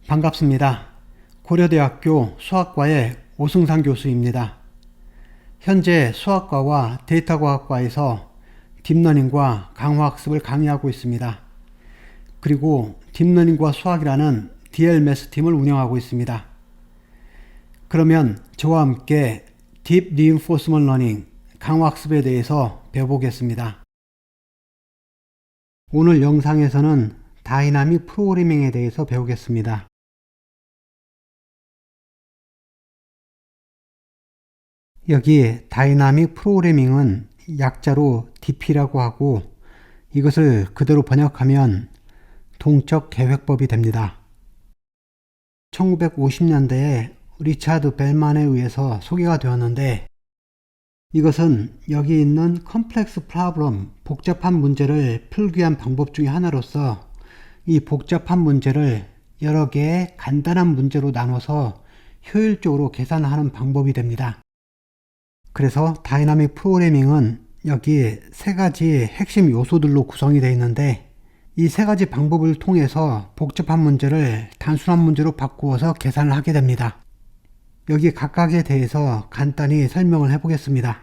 반갑습니다. 고려대학교 수학과의 오승상 교수입니다. 현재 수학과와 데이터과학과에서 딥러닝과 강화학습을 강의하고 있습니다. 그리고 딥러닝과 수학이라는 DLMS 팀을 운영하고 있습니다. 그러면 저와 함께 딥 리인포스먼트 러닝, 강화학습에 대해서 배워보겠습니다. 오늘 영상에서는 다이나믹 프로그래밍에 대해서 배우겠습니다. 여기 다이나믹 프로그래밍은 약자로 DP라고 하고 이것을 그대로 번역하면 동적 계획법이 됩니다. 1950년대에 리차드 벨만에 의해서 소개가 되었는데 이것은 여기 있는 컴플렉스 프로블럼, 복잡한 문제를 풀기 위한 방법 중에 하나로서 이 복잡한 문제를 여러 개의 간단한 문제로 나눠서 효율적으로 계산하는 방법이 됩니다. 그래서 다이나믹 프로그래밍은 여기 세 가지 핵심 요소들로 구성이 되어 있는데 이 세 가지 방법을 통해서 복잡한 문제를 단순한 문제로 바꾸어서 계산을 하게 됩니다. 여기 각각에 대해서 간단히 설명을 해보겠습니다.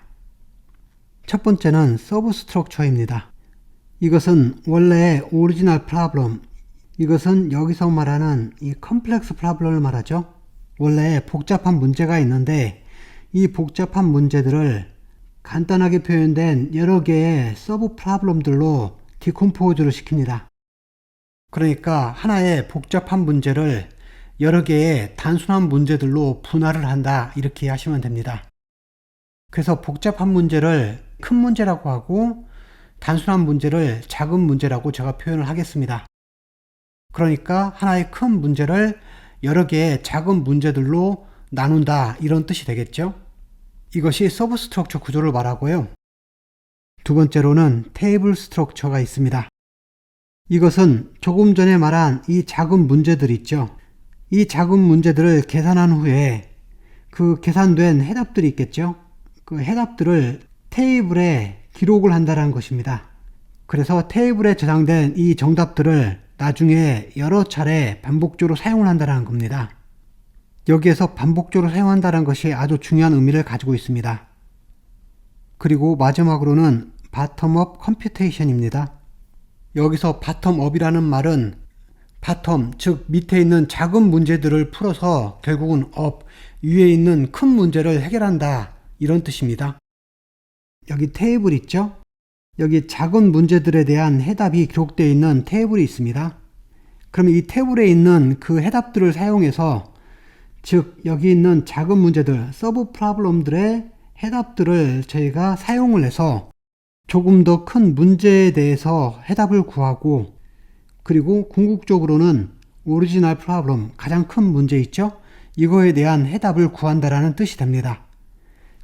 첫 번째는 서브스트럭처입니다. 이것은 원래의 오리지널 프로블럼, 이것은 여기서 말하는 이 컴플렉스 프로블럼을 말하죠. 원래 복잡한 문제가 있는데 이 복잡한 문제들을 간단하게 표현된 여러 개의 서브 프로블럼들로 디컴포즈를 시킵니다. 그러니까 하나의 복잡한 문제를 여러 개의 단순한 문제들로 분할을 한다, 이렇게 하시면 됩니다. 그래서 복잡한 문제를 큰 문제라고 하고 단순한 문제를 작은 문제라고 제가 표현을 하겠습니다. 그러니까 하나의 큰 문제를 여러 개의 작은 문제들로 나눈다, 이런 뜻이 되겠죠. 이것이 서브스트럭처 구조를 말하고요. 두 번째로는 테이블 스트럭처가 있습니다. 이것은 조금 전에 말한 이 작은 문제들 있죠. 이 작은 문제들을 계산한 후에 그 계산된 해답들이 있겠죠. 그 해답들을 테이블에 기록을 한다는 것입니다. 그래서 테이블에 저장된 이 정답들을 나중에 여러 차례 반복적으로 사용을 한다는 겁니다. 여기에서 반복적으로 사용한다는 것이 아주 중요한 의미를 가지고 있습니다. 그리고 마지막으로는 바텀업 컴퓨테이션입니다. 여기서 바텀업이라는 말은 바텀, 즉 밑에 있는 작은 문제들을 풀어서 결국은 업, 위에 있는 큰 문제를 해결한다, 이런 뜻입니다. 여기 테이블 있죠? 여기 작은 문제들에 대한 해답이 기록되어 있는 테이블이 있습니다. 그러면 이 테이블에 있는 그 해답들을 사용해서, 즉 여기 있는 작은 문제들, 서브 프로블럼들의 해답들을 저희가 사용을 해서 조금 더 큰 문제에 대해서 해답을 구하고, 그리고 궁극적으로는 오리지널 프로블럼, 가장 큰 문제 있죠? 이거에 대한 해답을 구한다라는 뜻이 됩니다.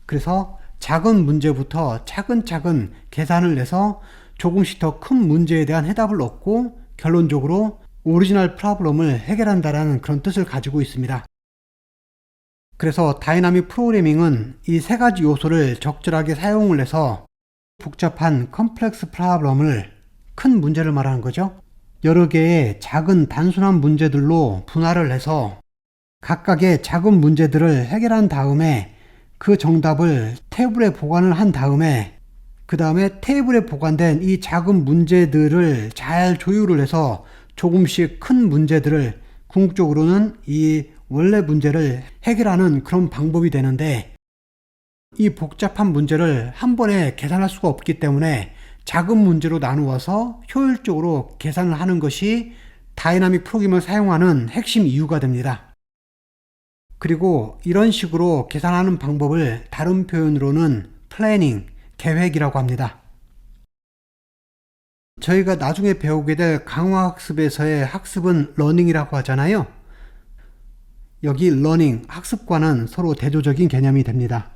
그래서 작은 문제부터 차근차근 계산을 해서 조금씩 더 큰 문제에 대한 해답을 얻고 결론적으로 오리지널 프로블럼을 해결한다라는 그런 뜻을 가지고 있습니다. 그래서 다이나믹 프로그래밍은 이 세 가지 요소를 적절하게 사용을 해서 복잡한 컴플렉스 프로블럼을, 큰 문제를 말하는 거죠. 여러 개의 작은 단순한 문제들로 분할을 해서 각각의 작은 문제들을 해결한 다음에 그 정답을 테이블에 보관을 한 다음에 그 다음에 테이블에 보관된 이 작은 문제들을 잘 조율을 해서 조금씩 큰 문제들을, 궁극적으로는 이 원래 문제를 해결하는 그런 방법이 되는데, 이 복잡한 문제를 한 번에 계산할 수가 없기 때문에 작은 문제로 나누어서 효율적으로 계산을 하는 것이 다이나믹 프로그래밍을 사용하는 핵심 이유가 됩니다. 그리고 이런 식으로 계산하는 방법을 다른 표현으로는 플래닝, 계획이라고 합니다. 저희가 나중에 배우게 될 강화학습에서의 학습은 러닝이라고 하잖아요. 여기 러닝, 학습과는 서로 대조적인 개념이 됩니다.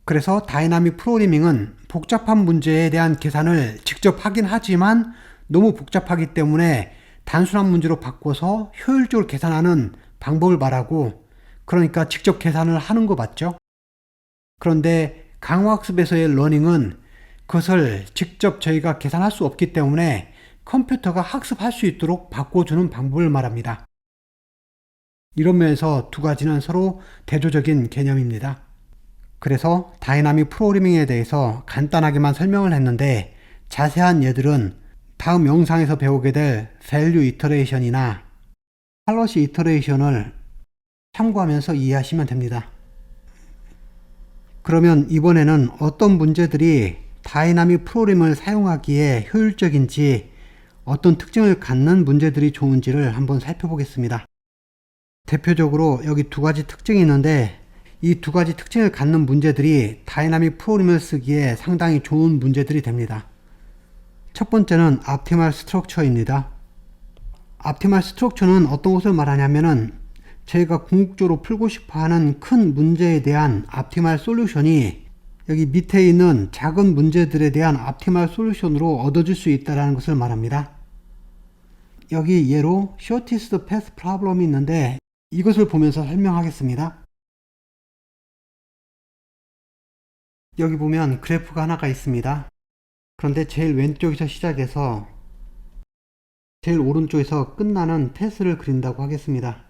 그래서 다이나믹 프로그래밍은 복잡한 문제에 대한 계산을 직접 하긴 하지만 너무 복잡하기 때문에 단순한 문제로 바꿔서 효율적으로 계산하는 방법을 말하고, 그러니까 직접 계산을 하는 거 맞죠? 그런데 강화학습에서의 러닝은 그것을 직접 저희가 계산할 수 없기 때문에 컴퓨터가 학습할 수 있도록 바꿔주는 방법을 말합니다. 이런 면에서 두 가지는 서로 대조적인 개념입니다. 그래서 다이나믹 프로그래밍에 대해서 간단하게만 설명을 했는데 자세한 예들은 다음 영상에서 배우게 될 밸류 이터레이션이나 팔러시 이터레이션을 참고하면서 이해하시면 됩니다. 그러면 이번에는 어떤 문제들이 다이나믹 프로그래밍을 사용하기에 효율적인지, 어떤 특징을 갖는 문제들이 좋은지를 한번 살펴보겠습니다. 대표적으로 여기 두 가지 특징이 있는데 이 두 가지 특징을 갖는 문제들이 다이나믹 프로그래밍을 쓰기에 상당히 좋은 문제들이 됩니다. 첫 번째는 optimal structure입니다. optimal structure는 어떤 것을 말하냐면은 저희가 궁극적으로 풀고 싶어 하는 큰 문제에 대한 optimal solution이 여기 밑에 있는 작은 문제들에 대한 optimal solution으로 얻어질 수 있다는 것을 말합니다. 여기 예로 shortest path problem이 있는데 이것을 보면서 설명하겠습니다. 여기 보면 그래프가 하나가 있습니다. 그런데 제일 왼쪽에서 시작해서 제일 오른쪽에서 끝나는 패스를 그린다고 하겠습니다.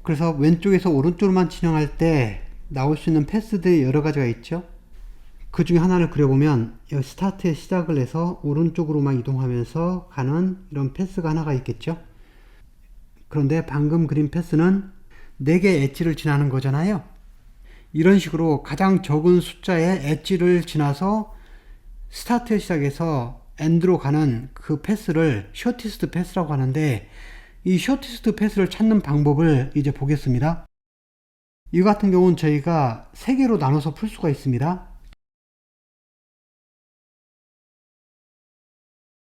그래서 왼쪽에서 오른쪽으로만 진행할 때 나올 수 있는 패스들이 여러 가지가 있죠. 그 중에 하나를 그려보면 여기 스타트에 시작을 해서 오른쪽으로만 이동하면서 가는 이런 패스가 하나가 있겠죠. 그런데 방금 그린 패스는 4개의 엣지를 지나는 거잖아요. 이런 식으로 가장 적은 숫자의 엣지를 지나서 스타트에 시작해서 엔드로 가는 그 패스를 쇼티스트 패스라고 하는데, 이 쇼티스트 패스를 찾는 방법을 이제 보겠습니다. 이 같은 경우는 저희가 3개로 나눠서 풀 수가 있습니다.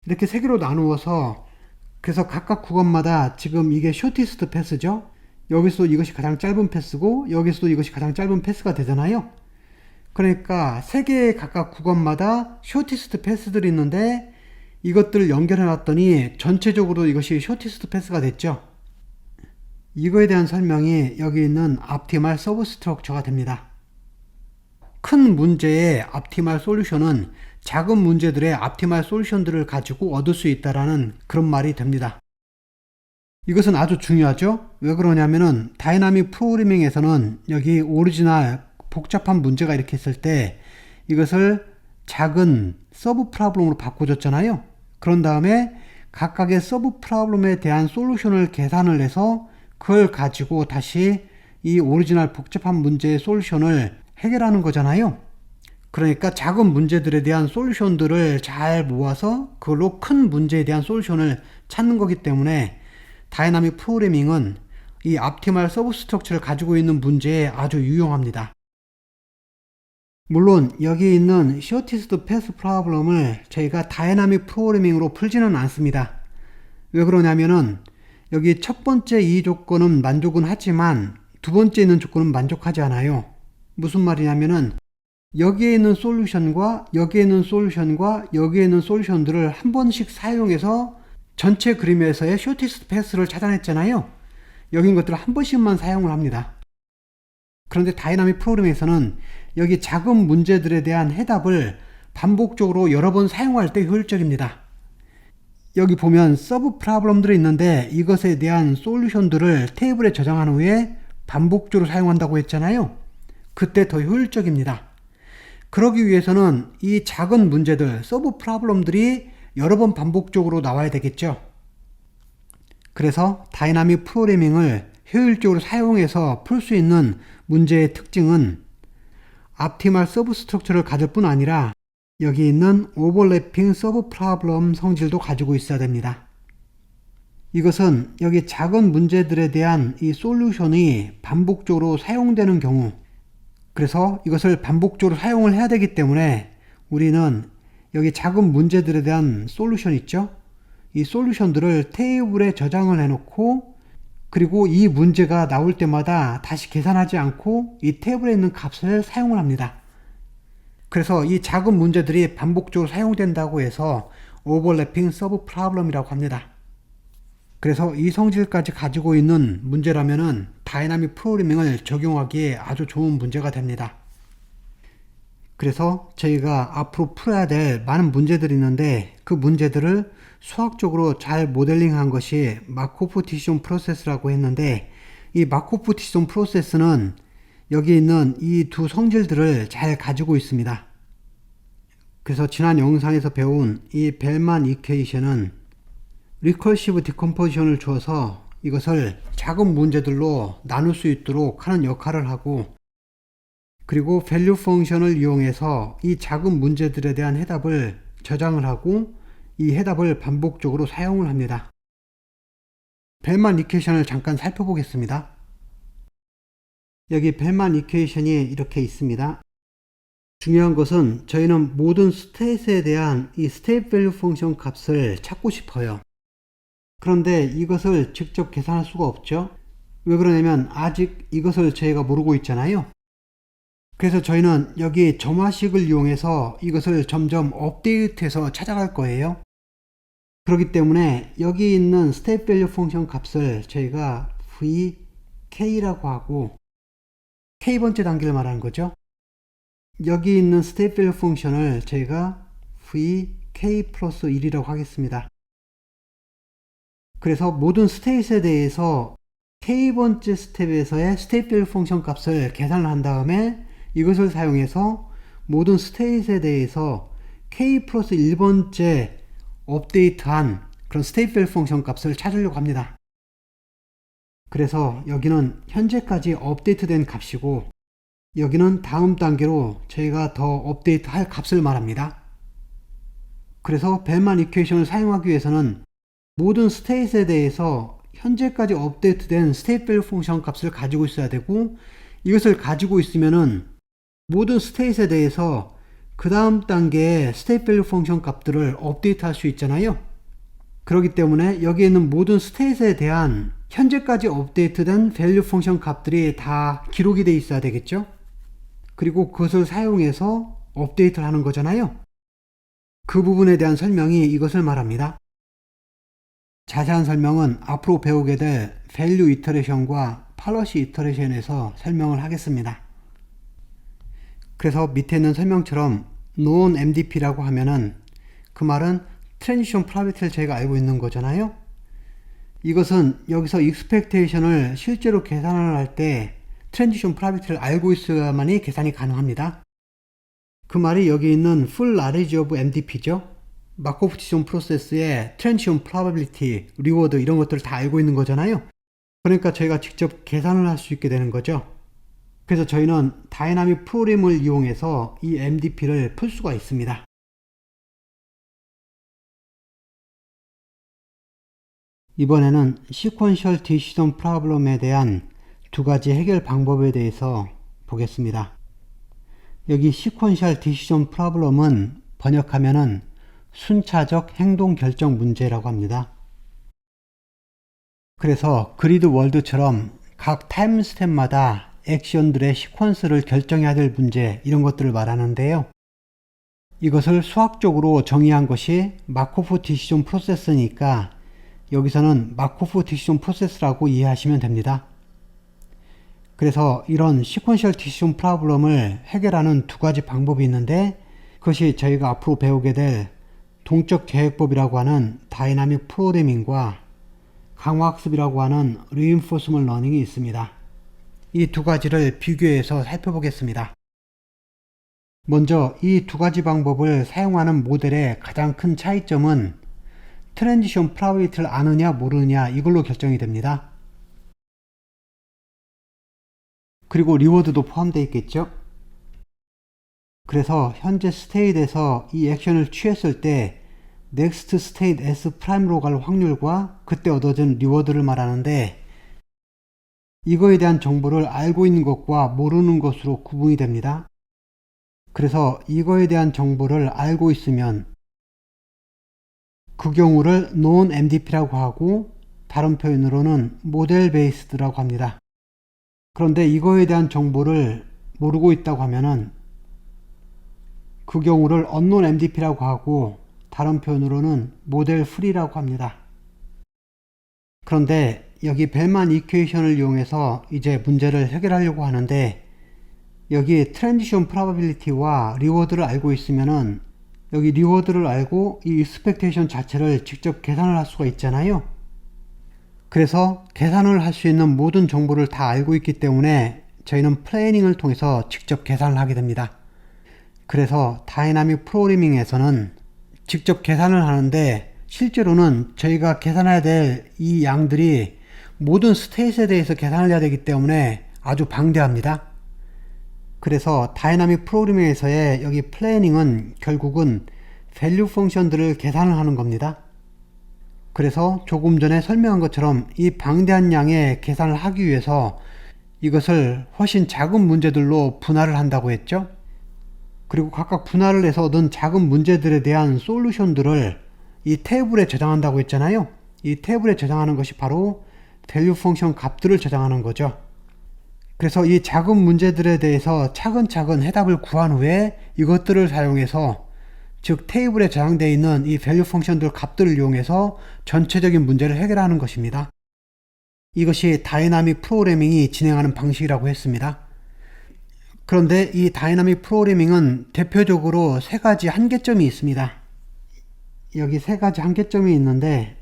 이렇게 3개로 나누어서 그래서 각각 구간마다 지금 이게 쇼티스트 패스죠. 여기서도 이것이 가장 짧은 패스고 여기서도 이것이 가장 짧은 패스가 되잖아요. 그러니까 3개의 각각 구간마다 쇼티스트 패스들이 있는데 이것들을 연결해 놨더니 전체적으로 이것이 쇼티스트 패스가 됐죠. 이거에 대한 설명이 여기 있는 optimal substructure가 됩니다. 큰 문제의 optimal solution은 작은 문제들의 optimal solution들을 가지고 얻을 수 있다라는 그런 말이 됩니다. 이것은 아주 중요하죠. 왜 그러냐면은 다이나믹 프로그래밍에서는 여기 오리지널 복잡한 문제가 이렇게 있을 때 이것을 작은 서브 프로블럼으로 바꿔줬잖아요. 그런 다음에 각각의 서브 프로블럼에 대한 솔루션을 계산을 해서 그걸 가지고 다시 이 오리지널 복잡한 문제의 솔루션을 해결하는 거잖아요. 그러니까 작은 문제들에 대한 솔루션들을 잘 모아서 그걸로 큰 문제에 대한 솔루션을 찾는 거기 때문에 다이나믹 프로그래밍은 이 optimal substructure를 가지고 있는 문제에 아주 유용합니다. 물론 여기 있는 shortest path problem을 저희가 다이나믹 프로그래밍으로 풀지는 않습니다. 왜 그러냐면은 여기 첫 번째 이 조건은 만족은 하지만 두 번째 있는 조건은 만족하지 않아요. 무슨 말이냐면은 여기에 있는 솔루션과 여기에 있는 솔루션과 여기에 있는 솔루션들을 한 번씩 사용해서 전체 그림에서의 쇼티스트 패스를 찾아냈잖아요. 여기 있는 것들을 한 번씩만 사용을 합니다. 그런데 다이나믹 프로그램에서는 여기 작은 문제들에 대한 해답을 반복적으로 여러 번 사용할 때 효율적입니다. 여기 보면 서브 프로블럼들이 있는데 이것에 대한 솔루션들을 테이블에 저장한 후에 반복적으로 사용한다고 했잖아요. 그때 더 효율적입니다. 그러기 위해서는 이 작은 문제들, 서브 프로블럼들이 여러 번 반복적으로 나와야 되겠죠. 그래서 다이나믹 프로그래밍을 효율적으로 사용해서 풀 수 있는 문제의 특징은 optimal substructure를 가질 뿐 아니라 여기 있는 overlapping subproblem 성질도 가지고 있어야 됩니다. 이것은 여기 작은 문제들에 대한 이 솔루션이 반복적으로 사용되는 경우, 그래서 이것을 반복적으로 사용을 해야 되기 때문에 우리는 여기 작은 문제들에 대한 솔루션 있죠? 이 솔루션들을 테이블에 저장을 해놓고 그리고 이 문제가 나올 때마다 다시 계산하지 않고 이 테이블에 있는 값을 사용을 합니다. 그래서 이 작은 문제들이 반복적으로 사용된다고 해서 오버래핑 서브 프로블럼이라고 합니다. 그래서 이 성질까지 가지고 있는 문제라면은 다이나믹 프로그래밍을 적용하기에 아주 좋은 문제가 됩니다. 그래서 저희가 앞으로 풀어야 될 많은 문제들이 있는데 그 문제들을 수학적으로 잘 모델링한 것이 마코프 디시전 프로세스라고 했는데, 이 마코프 디시전 프로세스는 여기 있는 이 두 성질들을 잘 가지고 있습니다. 그래서 지난 영상에서 배운 이 벨만 이퀘이션은 리커시브 디컴포지션을 주어서 이것을 작은 문제들로 나눌 수 있도록 하는 역할을 하고, 그리고 밸류 펑션을 이용해서 이 작은 문제들에 대한 해답을 저장을 하고 이 해답을 반복적으로 사용을 합니다. 벨만 이퀘이션을 잠깐 살펴보겠습니다. 여기 벨만 이퀘이션이 이렇게 있습니다. 중요한 것은 저희는 모든 스테이트에 대한 이 스테이트 밸류 펑션 값을 찾고 싶어요. 그런데 이것을 직접 계산할 수가 없죠. 왜 그러냐면 아직 이것을 저희가 모르고 있잖아요. 그래서 저희는 여기 점화식을 이용해서 이것을 점점 업데이트해서 찾아갈 거예요. 그렇기 때문에 여기 있는 스테이트 밸류 펑션 값을 저희가 vk라고 하고, k번째 단계를 말하는 거죠. 여기 있는 스테이트 밸류 펑션을 저희가 vk 플러스 1이라고 하겠습니다. 그래서 모든 스테이트에 대해서 k번째 스텝에서의 스테이트 밸류 펑션 값을 계산을 한 다음에 이것을 사용해서 모든 스테이트에 대해서 k 플러스 1번째 업데이트한 그런 스테이트 밸류 펑션 값을 찾으려고 합니다. 그래서 여기는 현재까지 업데이트된 값이고, 여기는 다음 단계로 저희가 더 업데이트 할 값을 말합니다. 그래서 벨만 이퀘이션을 사용하기 위해서는 모든 스테이트에 대해서 현재까지 업데이트된 스테이트 밸류 펑션 값을 가지고 있어야 되고, 이것을 가지고 있으면은 모든 스테이트에 대해서 그 다음 단계의 스테이트 밸류 펑션 값들을 업데이트 할 수 있잖아요. 그렇기 때문에 여기에 있는 모든 스테이트에 대한 현재까지 업데이트된 밸류 펑션 값들이 다 기록이 되어 있어야 되겠죠. 그리고 그것을 사용해서 업데이트를 하는 거잖아요. 그 부분에 대한 설명이 이것을 말합니다. 자세한 설명은 앞으로 배우게 될 밸류 이터레이션과 팔러시 이터레이션에서 설명을 하겠습니다. 그래서 밑에 있는 설명처럼 known MDP라고 하면은 그 말은 트랜지션 프로바빌리티를 저희가 알고 있는 거잖아요. 이것은 여기서 expectation을 실제로 계산을 할 때 트랜지션 프로바빌리티를 알고 있어야만이 계산이 가능합니다. 그 말이 여기 있는 full knowledge of MDP죠. 마코프 디시전 프로세스의 트랜지션 프로바빌리티, 리워드 이런 것들을 다 알고 있는 거잖아요. 그러니까 저희가 직접 계산을 할 수 있게 되는 거죠. 그래서 저희는 다이나믹 프로그램을 이용해서 이 MDP를 풀 수가 있습니다. 이번에는 시퀀셜 디시전 프로블럼에 대한 두 가지 해결 방법에 대해서 보겠습니다. 여기 시퀀셜 디시전 프로블럼은 번역하면은 순차적 행동 결정 문제라고 합니다. 그래서 그리드 월드처럼 각 타임 스텝마다 액션들의 시퀀스를 결정해야 될 문제, 이런 것들을 말하는데요. 이것을 수학적으로 정의한 것이 마코프 디시전 프로세스니까 여기서는 마코프 디시전 프로세스라고 이해하시면 됩니다. 그래서 이런 시퀀셜 디시전 프로블럼을 해결하는 두 가지 방법이 있는데, 그것이 저희가 앞으로 배우게 될 동적 계획법이라고 하는 다이나믹 프로그래밍과 강화학습이라고 하는 reinforcement learning이 있습니다. 이 두 가지를 비교해서 살펴보겠습니다. 먼저 이 두 가지 방법을 사용하는 모델의 가장 큰 차이점은 트랜지션 프로바빌리티를 아느냐 모르느냐 이걸로 결정이 됩니다. 그리고 리워드도 포함되어 있겠죠. 그래서 현재 스테이트에서 이 액션을 취했을 때 넥스트 스테이트 S'로 갈 확률과 그때 얻어진 리워드를 말하는데, 이거에 대한 정보를 알고 있는 것과 모르는 것으로 구분이 됩니다. 그래서 이거에 대한 정보를 알고 있으면 그 경우를 known MDP라고 하고, 다른 표현으로는 모델 베이스드라고 합니다. 그런데 이거에 대한 정보를 모르고 있다고 하면은 그 경우를 unknown MDP라고 하고, 다른 표현으로는 모델 프리라고 합니다. 그런데 여기 벨만 이퀘이션을 이용해서 이제 문제를 해결하려고 하는데, 여기 트랜지션 프로바빌리티와 리워드를 알고 있으면은 여기 리워드를 알고 이 expectation 자체를 직접 계산을 할 수가 있잖아요. 그래서 계산을 할 수 있는 모든 정보를 다 알고 있기 때문에 저희는 플래닝을 통해서 직접 계산을 하게 됩니다. 그래서 다이나믹 프로그래밍에서는 직접 계산을 하는데 실제로는 저희가 계산해야 될 이 양들이 모든 스테이트에 대해서 계산을 해야 되기 때문에 아주 방대합니다. 그래서 다이나믹 프로그래밍에서의 여기 플래닝은 결국은 밸류 펑션들을 계산을 하는 겁니다. 그래서 조금 전에 설명한 것처럼 이 방대한 양의 계산을 하기 위해서 이것을 훨씬 작은 문제들로 분할을 한다고 했죠. 그리고 각각 분할을 해서 얻은 작은 문제들에 대한 솔루션들을 이 테이블에 저장한다고 했잖아요. 이 테이블에 저장하는 것이 바로 밸류 펑션 값들을 저장하는 거죠. 그래서 이 작은 문제들에 대해서 차근차근 해답을 구한 후에 이것들을 사용해서 즉 테이블에 저장되어 있는 이 밸류 펑션들 값들을 이용해서 전체적인 문제를 해결하는 것입니다. 이것이 다이나믹 프로그래밍이 진행하는 방식이라고 했습니다. 그런데 이 다이나믹 프로그래밍은 대표적으로 세 가지 한계점이 있습니다. 여기 세 가지 한계점이 있는데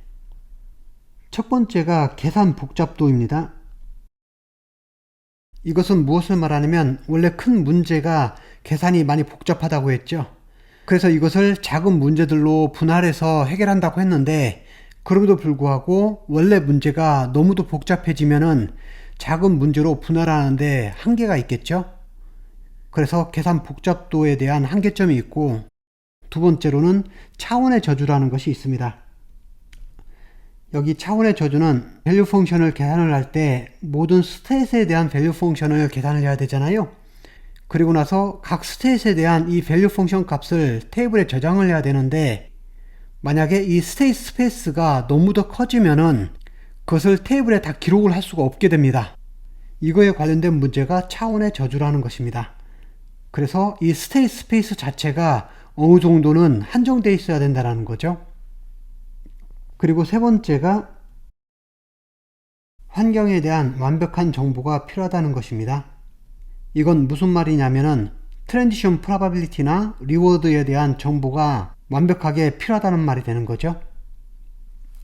첫 번째가 계산 복잡도입니다. 이것은 무엇을 말하냐면 원래 큰 문제가 계산이 많이 복잡하다고 했죠. 그래서 이것을 작은 문제들로 분할해서 해결한다고 했는데 그럼에도 불구하고 원래 문제가 너무도 복잡해지면은 작은 문제로 분할하는데 한계가 있겠죠. 그래서 계산 복잡도에 대한 한계점이 있고 두 번째로는 차원의 저주라는 것이 있습니다. 여기 차원의 저주는 밸류 펑션을 계산을 할 때 모든 스탯에 대한 밸류 펑션을 계산을 해야 되잖아요. 그리고 나서 각 스탯에 대한 이 밸류 펑션 값을 테이블에 저장을 해야 되는데 만약에 이 스테이트 스페이스가 너무 더 커지면은 그것을 테이블에 다 기록을 할 수가 없게 됩니다. 이거에 관련된 문제가 차원의 저주라는 것입니다. 그래서 이 스테이트 스페이스 자체가 어느 정도는 한정되어 있어야 된다는 거죠. 그리고 세 번째가 환경에 대한 완벽한 정보가 필요하다는 것입니다. 이건 무슨 말이냐면은 트랜지션 프로바빌리티나 리워드에 대한 정보가 완벽하게 필요하다는 말이 되는 거죠.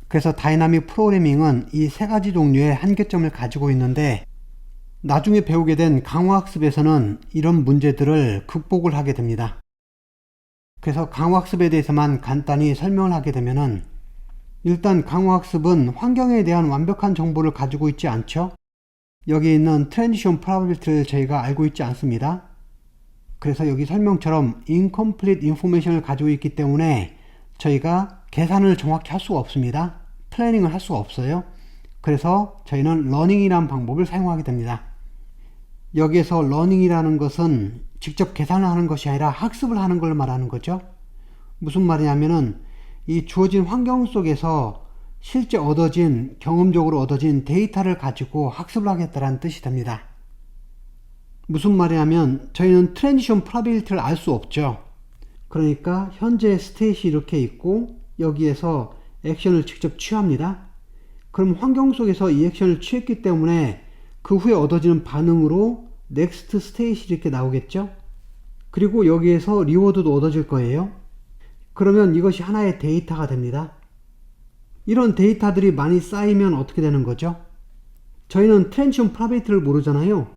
그래서 다이나믹 프로그래밍은 이 세 가지 종류의 한계점을 가지고 있는데 나중에 배우게 된 강화학습에서는 이런 문제들을 극복을 하게 됩니다. 그래서 강화학습에 대해서만 간단히 설명을 하게 되면은 일단 강화학습은 환경에 대한 완벽한 정보를 가지고 있지 않죠. 여기 있는 트랜지션 프로바빌리티를 저희가 알고 있지 않습니다. 그래서 여기 설명처럼 incomplete information을 가지고 있기 때문에 저희가 계산을 정확히 할 수가 없습니다. 플래닝을 할 수가 없어요. 그래서 저희는 러닝이라는 방법을 사용하게 됩니다. 여기에서 러닝이라는 것은 직접 계산을 하는 것이 아니라 학습을 하는 걸 말하는 거죠. 무슨 말이냐면은 이 주어진 환경 속에서 실제 얻어진 경험적으로 얻어진 데이터를 가지고 학습을 하겠다는 뜻이 됩니다. 무슨 말이냐면 저희는 트랜지션 프로바빌리티를 알 수 없죠. 그러니까 현재 스테이시 이렇게 있고 여기에서 액션을 직접 취합니다. 그럼 환경 속에서 이 액션을 취했기 때문에 그 후에 얻어지는 반응으로 next state 이렇게 나오겠죠. 그리고 여기에서 리워드도 얻어질 거예요. 그러면 이것이 하나의 데이터가 됩니다. 이런 데이터들이 많이 쌓이면 어떻게 되는 거죠? 저희는 트랜지션 프로바빌리티를 모르잖아요.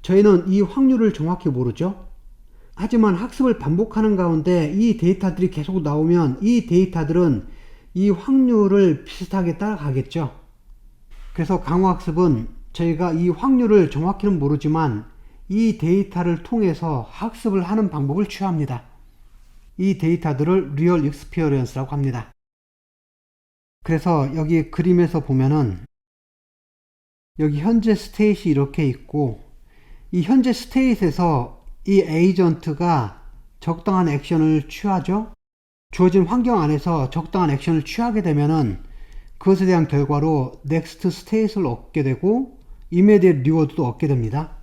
저희는 이 확률을 정확히 모르죠. 하지만 학습을 반복하는 가운데 이 데이터들이 계속 나오면 이 데이터들은 이 확률을 비슷하게 따라가겠죠. 그래서 강화학습은 저희가 이 확률을 정확히는 모르지만 이 데이터를 통해서 학습을 하는 방법을 취합니다. 이 데이터들을 리얼 익스피리언스라고 합니다. 그래서 여기 그림에서 보면은 여기 현재 스테이트이 이렇게 있고 이 현재 스테이트에서 이 에이전트가 적당한 액션을 취하죠. 주어진 환경 안에서 적당한 액션을 취하게 되면은 그것에 대한 결과로 next state를 얻게 되고 immediate reward도 얻게 됩니다.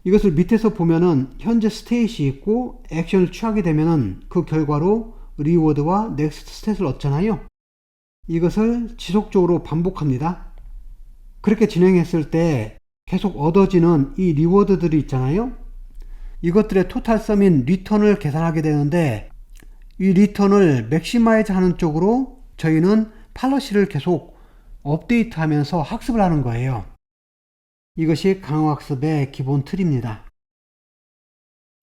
이것을 밑에서 보면은 현재 state이 있고 액션을 취하게 되면은 그 결과로 reward와 next state를 얻잖아요. 이것을 지속적으로 반복합니다. 그렇게 진행했을 때 계속 얻어지는 이 리워드들이 있잖아요. 이것들의 토탈 썸인 리턴을 계산하게 되는데, 이 리턴을 맥시마이즈 하는 쪽으로 저희는 팔러시를 계속 업데이트하면서 학습을 하는 거예요. 이것이 강화학습의 기본 틀입니다.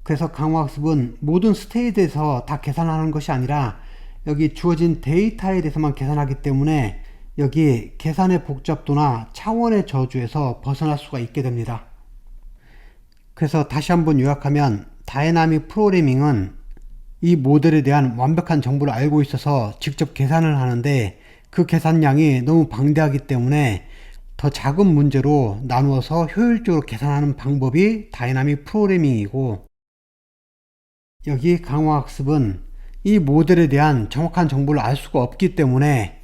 그래서 강화학습은 모든 스테이트에서 다 계산하는 것이 아니라 여기 주어진 데이터에 대해서만 계산하기 때문에 여기 계산의 복잡도나 차원의 저주에서 벗어날 수가 있게 됩니다. 그래서 다시 한번 요약하면 다이나믹 프로그래밍은 이 모델에 대한 완벽한 정보를 알고 있어서 직접 계산을 하는데 그 계산량이 너무 방대하기 때문에 더 작은 문제로 나누어서 효율적으로 계산하는 방법이 다이나믹 프로그래밍이고, 여기 강화학습은 이 모델에 대한 정확한 정보를 알 수가 없기 때문에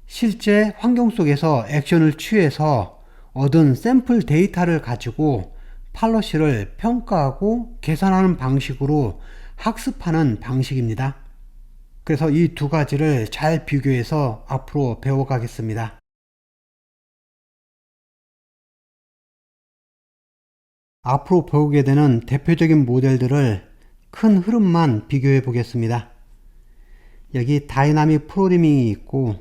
실제 환경 속에서 액션을 취해서 얻은 샘플 데이터를 가지고 팔러시를 평가하고 계산하는 방식으로 학습하는 방식입니다. 그래서 이 두 가지를 잘 비교해서 앞으로 배워가겠습니다. 앞으로 배우게 되는 대표적인 모델들을 큰 흐름만 비교해 보겠습니다. 여기 다이나믹 프로그래밍이 있고,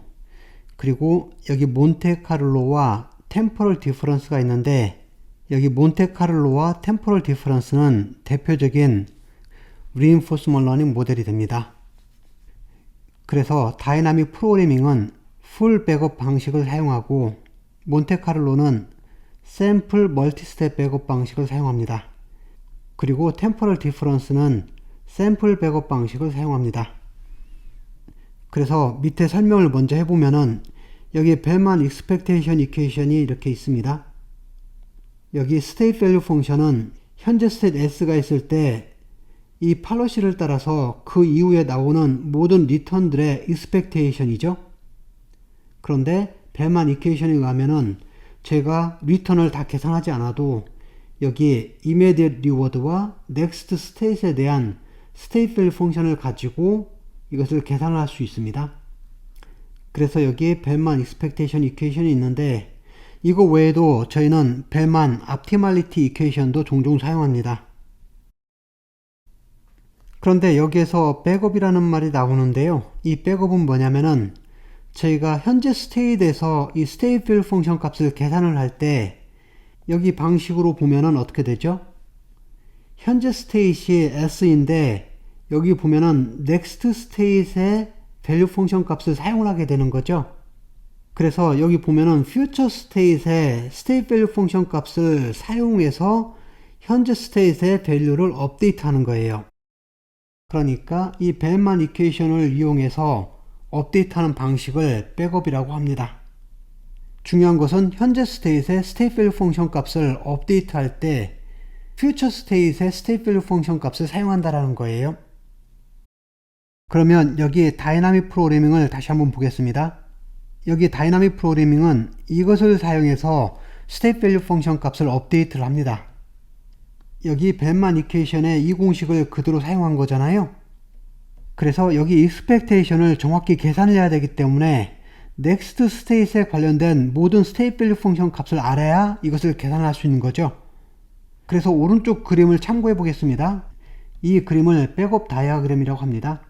그리고 여기 몬테카를로와 템포럴 디퍼런스가 있는데, 여기 몬테카를로와 템포럴 디퍼런스는 대표적인 리인포스먼트 러닝 모델이 됩니다. 그래서 다이나믹 프로그래밍은 풀 백업 방식을 사용하고, 몬테카를로는 샘플 멀티스텝 백업 방식을 사용합니다. 그리고 템포럴 디퍼런스는 샘플 백업 방식을 사용합니다. 그래서 밑에 설명을 먼저 해보면은 여기 벨만 익스펙테이션 이퀘이션이 이렇게 있습니다. 여기 스테이트 밸류 펑션은 현재 스테이트 S가 있을 때 이 팔러시를 따라서 그 이후에 나오는 모든 리턴들의 익스펙테이션이죠. 그런데 벨만 이퀘이션에 의하면은 제가 리턴을 다 계산하지 않아도 여기 immediate reward와 next state에 대한 state value 펑션을 가지고 이것을 계산을 할 수 있습니다. 그래서 여기에 벨만 expectation equation이 있는데, 이거 외에도 저희는 벨만 optimality equation도 종종 사용합니다. 그런데 여기에서 백업이라는 말이 나오는데요. 이 백업은 뭐냐면은 저희가 현재 스테이트에서 이 state value 펑션 값을 계산을 할 때 여기 방식으로 보면은 어떻게 되죠? 현재 스테이트이 s인데 여기 보면은 next state의 value 펑션 값을 사용을 하게 되는 거죠. 그래서 여기 보면은 future state의 state value 펑션 값을 사용해서 현재 state의 value를 업데이트 하는 거예요. 그러니까 이 벨만 이퀘이션을 이용해서 업데이트하는 방식을 백업이라고 합니다. 중요한 것은 현재 스테이트의 state value 펑션 값을 업데이트할 때 future state의 state value 펑션 값을 사용한다라는 거예요. 그러면 여기 다이나믹 프로그래밍을 다시 한번 보겠습니다. 여기 다이나믹 프로그래밍은 이것을 사용해서 state value 펑션 값을 업데이트를 합니다. 여기 벨만 이퀘이션의 이 공식을 그대로 사용한 거잖아요. 그래서 여기 expectation을 정확히 계산해야 되기 때문에 next state에 관련된 모든 state value 펑션 값을 알아야 이것을 계산할 수 있는 거죠. 그래서 오른쪽 그림을 참고해 보겠습니다. 이 그림을 백업 다이아그램이라고 합니다.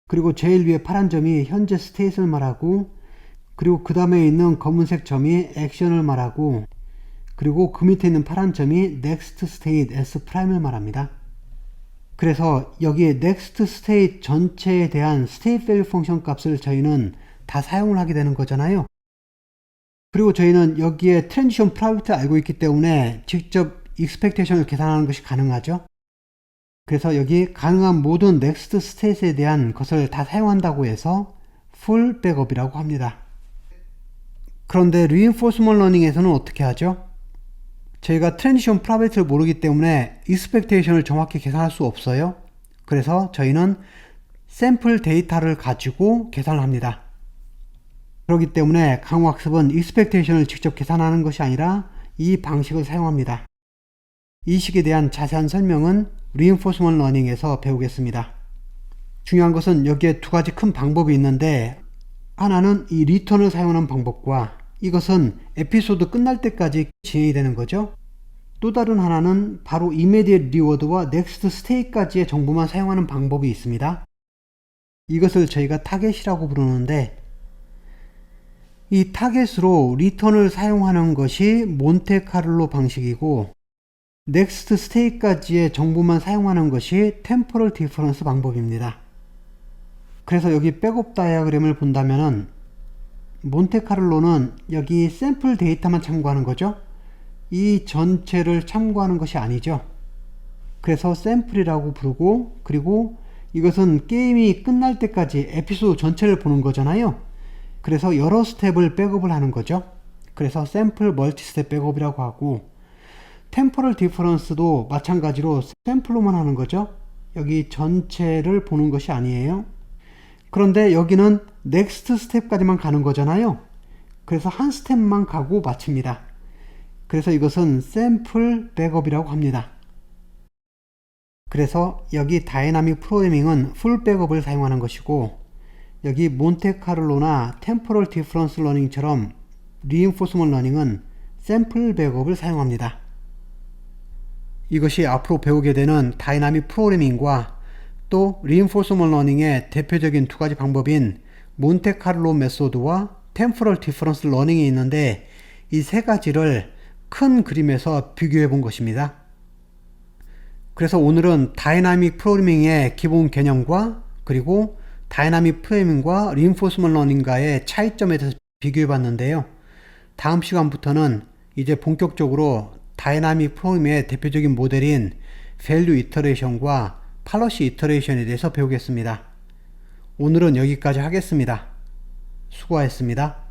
그리고 제일 위에 파란 점이 현재 state를 말하고, 그리고 그 다음에 있는 검은색 점이 액션을 말하고, 그리고 그 밑에 있는 파란 점이 next state S'을 말합니다. 그래서 여기 next state 전체에 대한 state value 펑션 값을 저희는 다 사용을 하게 되는 거잖아요. 그리고 저희는 여기에 transition probability를 알고 있기 때문에 직접 expectation을 계산하는 것이 가능하죠. 그래서 여기 가능한 모든 next state에 대한 것을 다 사용한다고 해서 full backup이라고 합니다. 그런데 reinforcement learning에서는 어떻게 하죠? 저희가 transition probability를 모르기 때문에 expectation을 정확히 계산할 수 없어요. 그래서 저희는 샘플 데이터를 가지고 계산을 합니다. 그렇기 때문에 강화학습은 expectation을 직접 계산하는 것이 아니라 이 방식을 사용합니다. 이 식에 대한 자세한 설명은 reinforcement learning에서 배우겠습니다. 중요한 것은 여기에 두 가지 큰 방법이 있는데, 하나는 이 리턴을 사용하는 방법과, 이것은 에피소드 끝날 때까지 진행이 되는 거죠. 또 다른 하나는 바로 immediate reward와 next state까지의 정보만 사용하는 방법이 있습니다. 이것을 저희가 타겟이라고 부르는데, 이 타겟으로 리턴을 사용하는 것이 몬테카를로 방식이고, next state까지의 정보만 사용하는 것이 temporal difference 방법입니다. 그래서 여기 백업 다이어그램을 본다면은 몬테카를로는 여기 샘플 데이터만 참고하는 거죠. 이 전체를 참고하는 것이 아니죠. 그래서 샘플이라고 부르고, 그리고 이것은 게임이 끝날 때까지 에피소드 전체를 보는 거잖아요. 그래서 여러 스텝을 백업을 하는 거죠. 그래서 샘플 멀티 스텝 백업이라고 하고, 템포럴 디퍼런스도 마찬가지로 샘플로만 하는 거죠. 여기 전체를 보는 것이 아니에요. 그런데 여기는 넥스트 스텝까지만 가는 거잖아요. 그래서 한 스텝만 가고 마칩니다. 그래서 이것은 샘플 백업이라고 합니다. 그래서 여기 다이나믹 프로그래밍은 풀 백업을 사용하는 것이고, 여기 몬테카를로나 템포럴 디퍼런스 러닝처럼 리인포스먼트 러닝은 샘플 백업을 사용합니다. 이것이 앞으로 배우게 되는 다이나믹 프로그래밍과 또 리인포스먼트 러닝의 대표적인 두 가지 방법인 몬테카를로 메소드와 템포럴 디퍼런스 러닝이 있는데, 이 세 가지를 큰 그림에서 비교해 본 것입니다. 그래서 오늘은 다이나믹 프로그래밍의 기본 개념과 그리고 다이나믹 프로그래밍과 리인포스먼트 러닝과의 차이점에 대해서 비교해 봤는데요. 다음 시간부터는 이제 본격적으로 다이나믹 프로그래밍의 대표적인 모델인 밸류 이터레이션과 팔러시 이터레이션에 대해서 배우겠습니다. 오늘은 여기까지 하겠습니다. 수고하셨습니다.